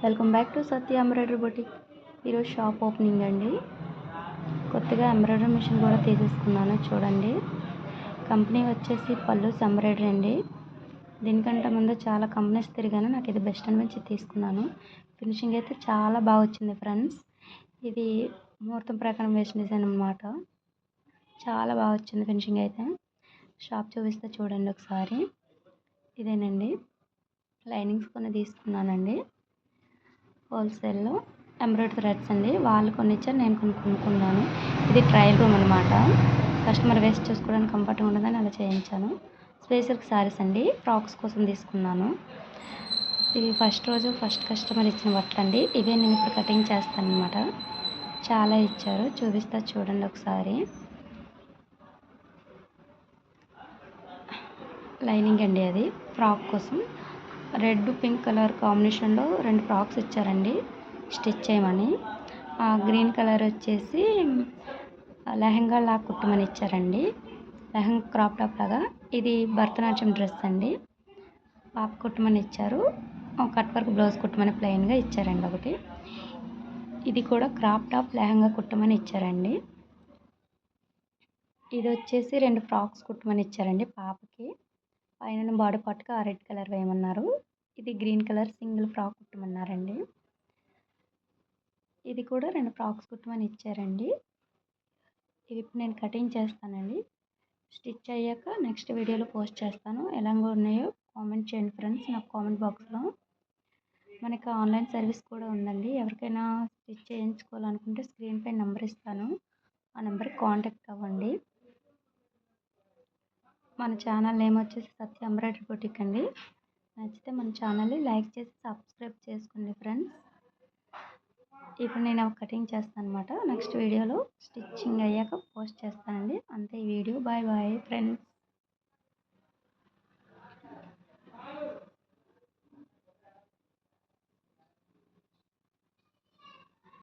Welcome back to Satya embroidery boutique. ఈరోజు shop opening అండి. కొత్తగా ఎంబ్రాయిడరీ మిషన్ కూడా తీసేసుకున్నాను. చూడండి, కంపెనీ వచ్చేసి పల్లూస్ ఎంబ్రాయిడరీ అండి. దీనికంటే ముందు చాలా కంపెనీస్ తిరిగాను, నాకు ఇది బెస్ట్ అనిపించి తీసుకున్నాను. ఫినిషింగ్ అయితే చాలా బాగా వచ్చింది ఫ్రెండ్స్. ఇది ముహూర్తం ప్రకారం వేసిన డిజైన్ అనమాట. చాలా బాగా వచ్చింది ఫినిషింగ్ అయితే. షాప్ చూపిస్తే చూడండి ఒకసారి. ఇదేనండి, లైనింగ్స్ కొన్ని తీసుకున్నానండి హోల్సేల్లో. ఎంబ్రాయిడరీ థ్రెడ్స్ అండి, వాళ్ళు కొన్ని ఇచ్చారు, నేను కొన్ని కొనుక్కున్నాను. ఇది ట్రయల్ రూమ్ అనమాట. కస్టమర్ వేస్ట్ చేసుకోవడానికి కంఫర్ట్గా ఉండదని అలా చేయించాను. స్పెషల్ శారీస్ అండి, ఫ్రాక్స్ కోసం తీసుకున్నాను. ఇవి ఫస్ట్ కస్టమర్ ఇచ్చిన బట్టలు అండి. ఇవే నేను ఇప్పుడు కటింగ్ చేస్తాను అనమాట. చాలా ఇచ్చారు, చూపిస్తా చూడండి ఒకసారి. లైనింగ్ అండి, అది ఫ్రాక్ కోసం రెడ్ పింక్ కలర్ కాంబినేషన్లో 2 ఫ్రాక్స్ ఇచ్చారండి స్టిచ్ చేయమని. గ్రీన్ కలర్ వచ్చేసి లెహంగా లాగా కుట్టమని ఇచ్చారండి, లెహంగా క్రాప్ టాప్ లాగా. ఇది భరతనాట్యం డ్రెస్ అండి, పాప కుట్టమని ఇచ్చారు. కట్ వర్క్ బ్లౌజ్ కుట్టమని ప్లెయిన్గా ఇచ్చారండి ఒకటి. ఇది కూడా క్రాప్ టాప్ లెహంగా కుట్టమని ఇచ్చారండి. ఇది వచ్చేసి 2 ఫ్రాక్స్ కుట్టమని ఇచ్చారండి పాపకి. పైన బాడీ పార్ట్కి ఆ రెడ్ కలర్ వేయమన్నారు. ఇది గ్రీన్ కలర్ సింగిల్ ఫ్రాక్ కుట్టమన్నారండి. ఇది కూడా 2 ఫ్రాక్స్ కుట్టమని ఇచ్చారండి. ఇవి ఇప్పుడు నేను కటింగ్ చేస్తానండి. స్టిచ్ అయ్యాక నెక్స్ట్ వీడియోలో పోస్ట్ చేస్తాను. ఎలాగో ఉన్నాయో కామెంట్ చేయండి ఫ్రెండ్స్ నాకు కామెంట్ బాక్స్లో. మనకి ఆన్లైన్ సర్వీస్ కూడా ఉందండి. ఎవరికైనా స్టిచ్ చేయించుకోవాలనుకుంటే స్క్రీన్ పై నెంబర్ ఇస్తాను, ఆ నెంబర్కి కాంటాక్ట్ అవ్వండి. మన ఛానల్ నేమ్ వచ్చేసి సత్య ఎంబ్రాయిడరీ బొటిక్ అండి. నచ్చితే మన ఛానల్ని లైక్ చేసి సబ్స్క్రైబ్ చేసుకోండి ఫ్రెండ్స్. ఇప్పుడు నేను కటింగ్ చేస్తాను అనమాట. నెక్స్ట్ వీడియోలో స్టిచ్చింగ్ అయ్యాక పోస్ట్ చేస్తానండి. అంతే ఈ వీడియో. Bye bye friends.